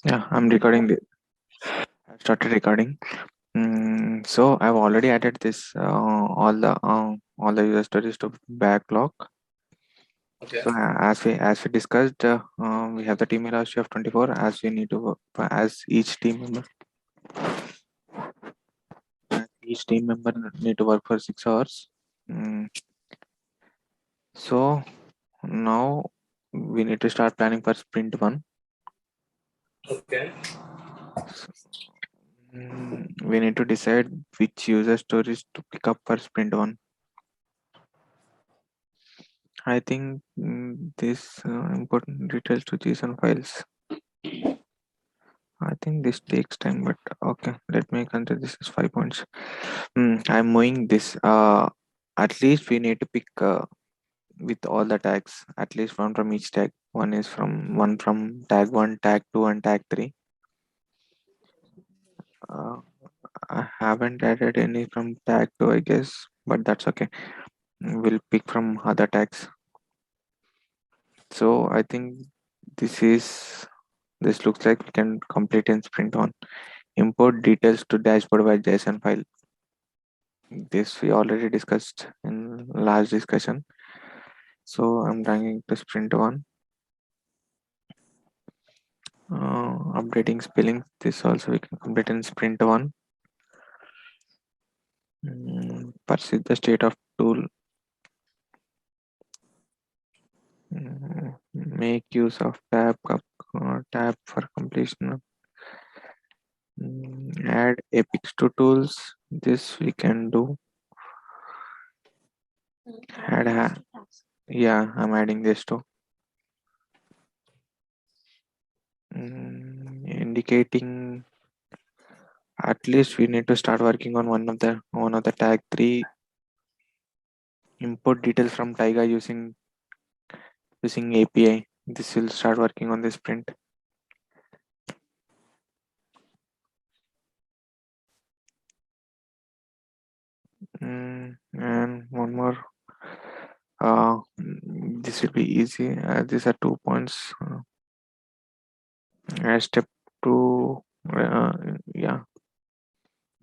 Yeah, I'm recording. I started recording. So I've already added this all the user stories to backlog. Okay. So as we discussed, we have the team velocity of 24 as we need to work as each team member need to work for 6 hours. Mm, so now we need to start planning for sprint one. Okay. So, we need to decide which user stories to pick up for sprint one. I think this important details to JSON files. I think this takes time, but okay, let me consider this as 5 points. I'm moving this. At least we need to pick with all the tags. At least one from each tag. One from tag one, tag two, and tag three. Uh, I haven't added any from tag two, I guess, but that's okay. We'll pick from other tags. So I think this is this looks like we can complete in sprint one. Import details to dashboard by JSON file. This we already discussed in last discussion. So I'm dragging to sprint one. Updating spelling. This also we can complete in sprint one. Persist the state of tool. Make use of tab for completion. Add epics to tools. This we can do. Add yeah, I'm adding this too. Indicating at least we need to start working on one of the tag three. Import details from Taiga using API. This will start working on this sprint. And one more. This will be easy. These are 2 points. Step two. Yeah.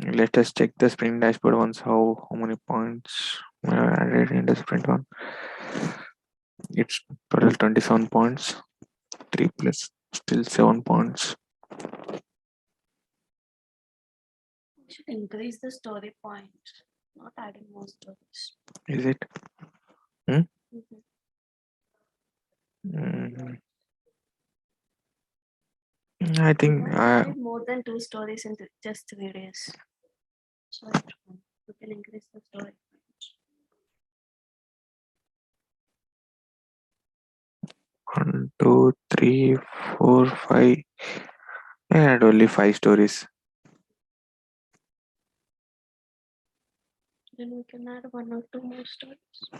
Let us check the sprint dashboard once. How many points are added in the sprint one? It's total 27 points. 3 plus still 7 points. We should increase the story point, not adding more stories. Is it? Hmm? Mhm. Mm, I think We have added more than 2 stories in just 3 days. So we can increase the story point. 1, 2, 3, 4, 5. I had only 5 stories. Then we can add 1 or 2 more stories.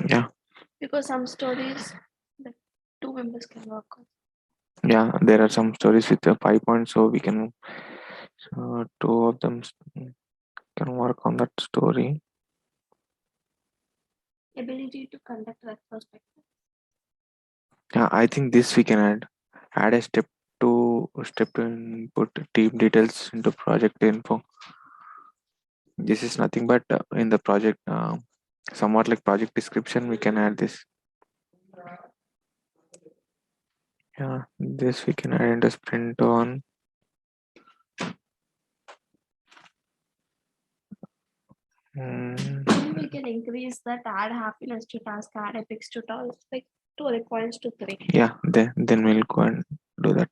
Yeah, Because some stories the 2 members can work on. yeah. There are some stories with 5 points, so we can two of them can work on that story. Ability to conduct retrospective. Yeah, I think this we can add. Add a step to input team details into project info. This is nothing but in the project, somewhat like project description. We can add this. Yeah, this we can add in the sprint on. Then we can increase that add happiness to task, add epics to task, like 2 points to 3. Yeah, then we'll go and do that.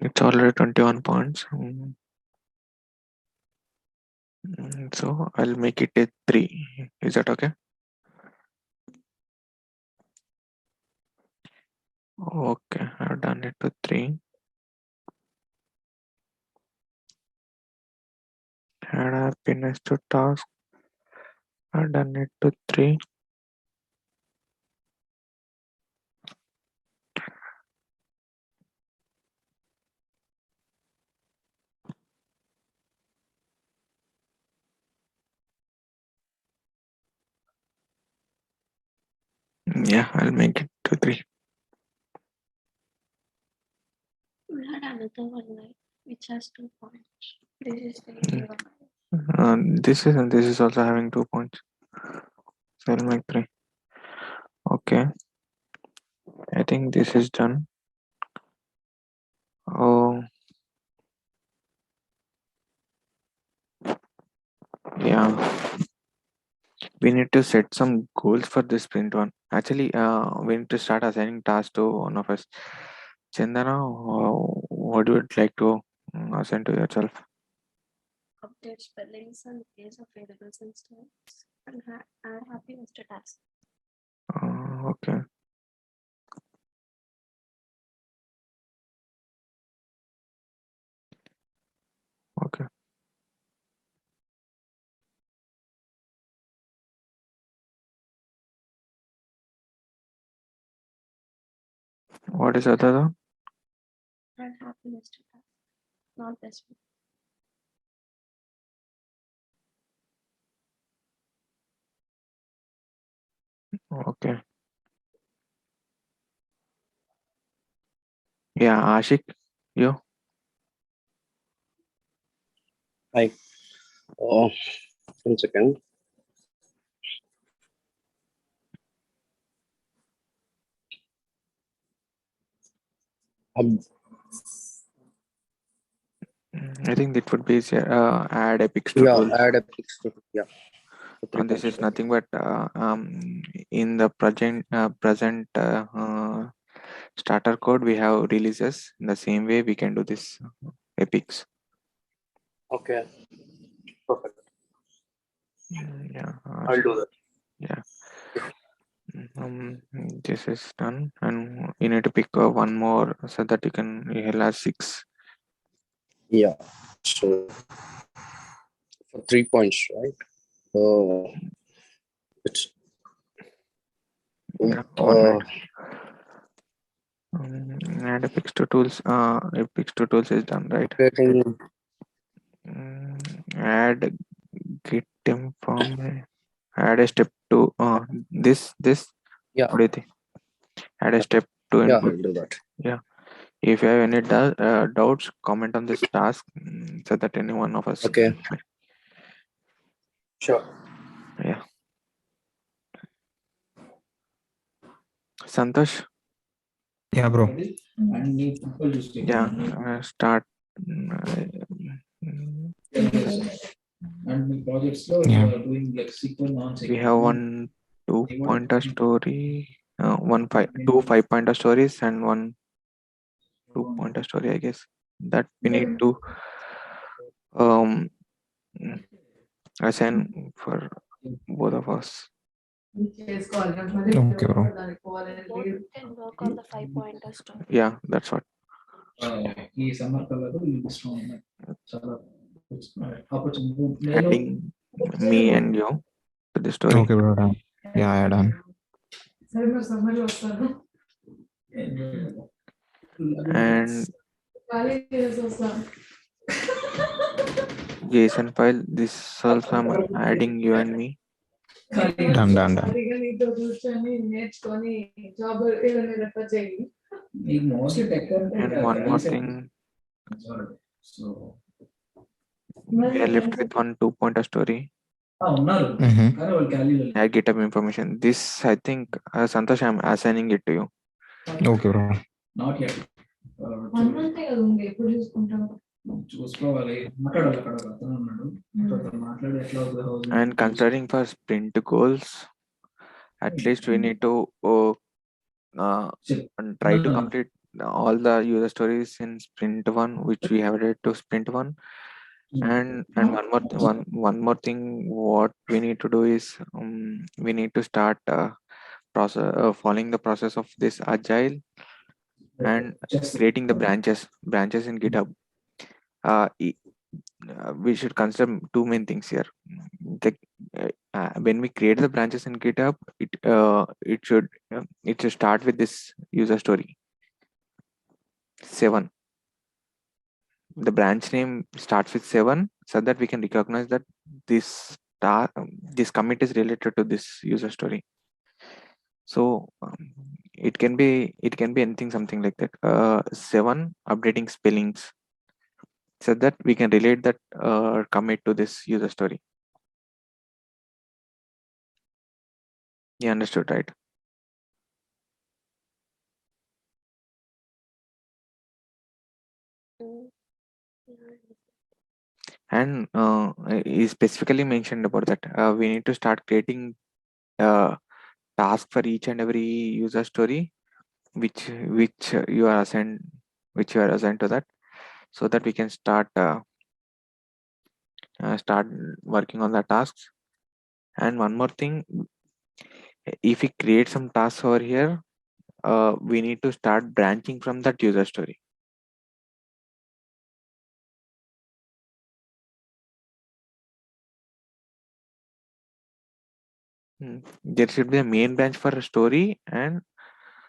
It's already 21 points. So I'll make it a 3. Is that okay? Okay, I've done it to 3. Add happiness to task. I've done it to 3. Yeah, I'll make it to 3. We had another one, right, which has 2 points. This is the easy one. This is also having 2 points. So I'll make 3. Okay. I think this is done. Oh, yeah. We need to set some goals for this sprint one. Actually, we need to start assigning tasks to one of us. Chandana, what would you like to assign to yourself? Update spellings and case of variables and stuff. And add happiness to task. Okay. Okay. What is other one? Add happiness to task. Not this one. Okay. Yeah, Ashik, you? Oh, 1 second. I think that would be easier. Add epics to Yeah, tools. add a fix to yeah. So 3 And this points, is right? nothing but in the present starter code we have releases. In the same way we can do this epics. Okay, perfect. Yeah, I'll do that. yeah. This is done, and you need to pick one more so that you can you'll have 6. Yeah. So for 3 points, right? It's Yeah, uh, add epics to tools. Epics to tools is done, right? creating. Add git inform. Add a step to this. Yeah, What do you think? Add a step to yeah, input. I'll do that. Yeah. If you have any doubts, comment on this task so that any one of us. Okay. Sure. Yeah. Santosh. Yeah, bro. Yeah. Start. Yeah. We have one 2-pointer story. Two 5-pointer stories and one 2-pointer story. I guess that we need to um assign for both of us. Okay, bro. Both can work on the 5-pointer story. Yeah, that's what. Adding me and you to the story. Okay, bro. Done. Yeah, I done. And JSON file. This also I'm adding you and me. Done. And one more thing. We are left with one 2-pointer story. Mm-hmm. Add GitHub information. This I think Santosh, I'm assigning it to you. Okay, bro. And considering for sprint goals, at least we need to try to complete all the user stories in sprint 1, which we have added to sprint 1. And one more thing, what we need to do is we need to start following the process of this agile and creating the branches in GitHub. We should consider 2 main things here. When we create the branches in GitHub, it should start with this user story 7. The branch name starts with 7 so that we can recognize that this this commit is related to this user story. So it can be anything, something like that. 7, updating spellings, so that we can relate that commit to this user story. You understood, right? Mm, yeah, And he specifically mentioned about that we need to start creating task for each and every user story, which you are assigned, to that, so that we can start working on the tasks. And one more thing, if we create some tasks over here, we need to start branching from that user story. There should be a main branch for a story and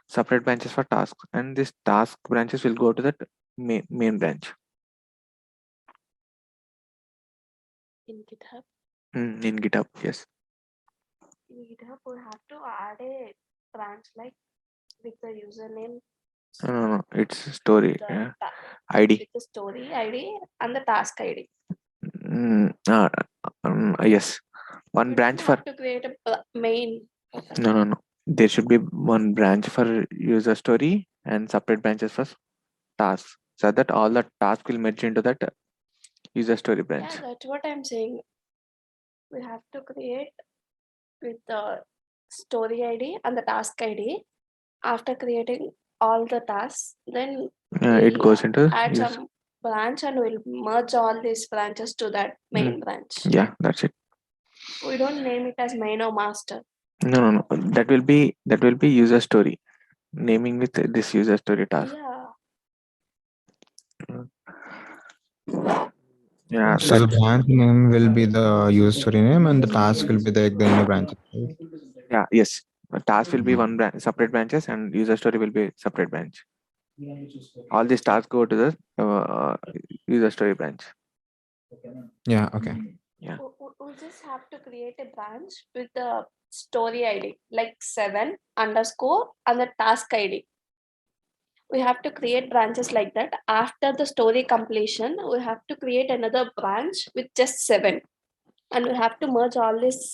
separate branches for tasks, and this task branches will go to that main branch in GitHub. in GitHub. Yes. In GitHub, we have to add a branch like with the username, No, it's story the ID. with the story ID and the task ID. Yes, one We branch don't for have to create a main. no. There should be one branch for user story and separate branches for tasks, so that all the tasks will merge into that user story branch. Yeah, that's what I'm saying. We have to create with the story ID and the task ID. After creating all the tasks, then It we'll goes into add yes. some branch and we'll merge all these branches to that main branch. Yeah, that's it. We don't name it as main or master. No. That will be user story. Naming with this user story task. Yeah. So the branch name will be the user story name, and the task will be the inner branch. Right? Yeah. Yes. A task will be one branch, separate branches, and user story will be separate branch. All these tasks go to the user story branch. Yeah. Okay. Yeah. We just have to create a branch with the story ID like 7 underscore and the task ID. We have to create branches like that. After the story completion, we have to create another branch with just 7, and we have to merge all these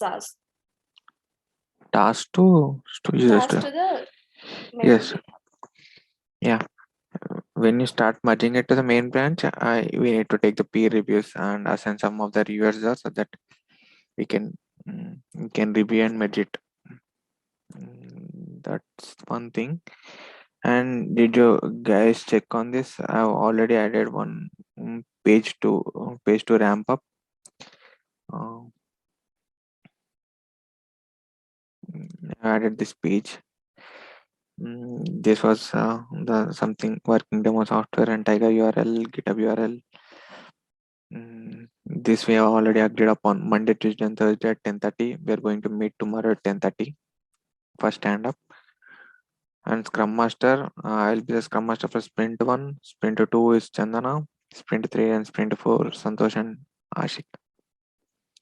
Task to user tasks to story. the main Yes. GitHub. Yeah. When you start merging it to the main branch, we need to take the peer reviews and assign some of the reviewers there, so that we can review and merge it. That's one thing. And did you guys check on this? I've already added one page to ramp up. Uh, I added this page. This was the something working demo software and Tiger URL, GitHub URL. This we have already agreed upon Monday, Tuesday, and Thursday at 10:30. We are going to meet tomorrow at 10:30 for stand up. And Scrum Master, I'll be the Scrum Master for Sprint 1. Sprint 2 is Chandana. Sprint 3 and Sprint 4, Santosh and Ashik.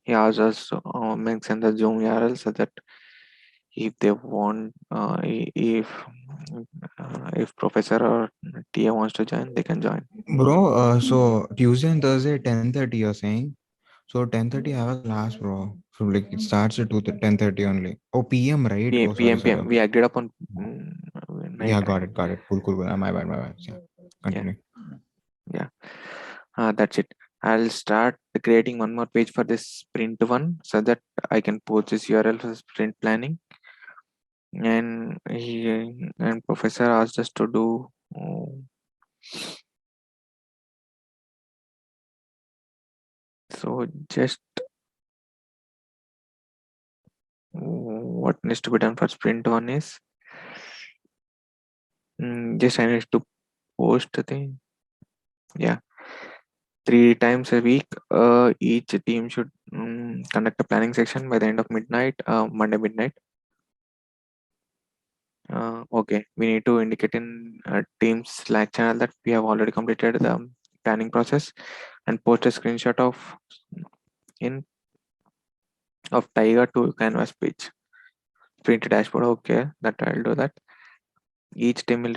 He asked us to mention the Zoom URL, so that if they want, if professor or TA wants to join, they can join. Bro, so Tuesday and Thursday 10:30 you're saying? So 10:30 I have a class, bro. So like it starts at 10:30 only. Oh, PM, right? Oh, sorry. PM. We agreed upon night. Yeah, got it. Cool. My bad. Yeah. Continue. Yeah. That's it. I'll start creating one more page for this sprint 1, so that I can post this URL for sprint planning. And professor asked us to do so just what needs to be done for sprint 1 is just I need to post the thing. Yeah, 3 times a week. Each team should conduct a planning section by the end of midnight, Monday midnight. Okay, we need to indicate in Teams Slack channel that we have already completed the planning process, and post a screenshot of Tiger to Canvas page. Print dashboard. Okay, that I'll do that. Each team will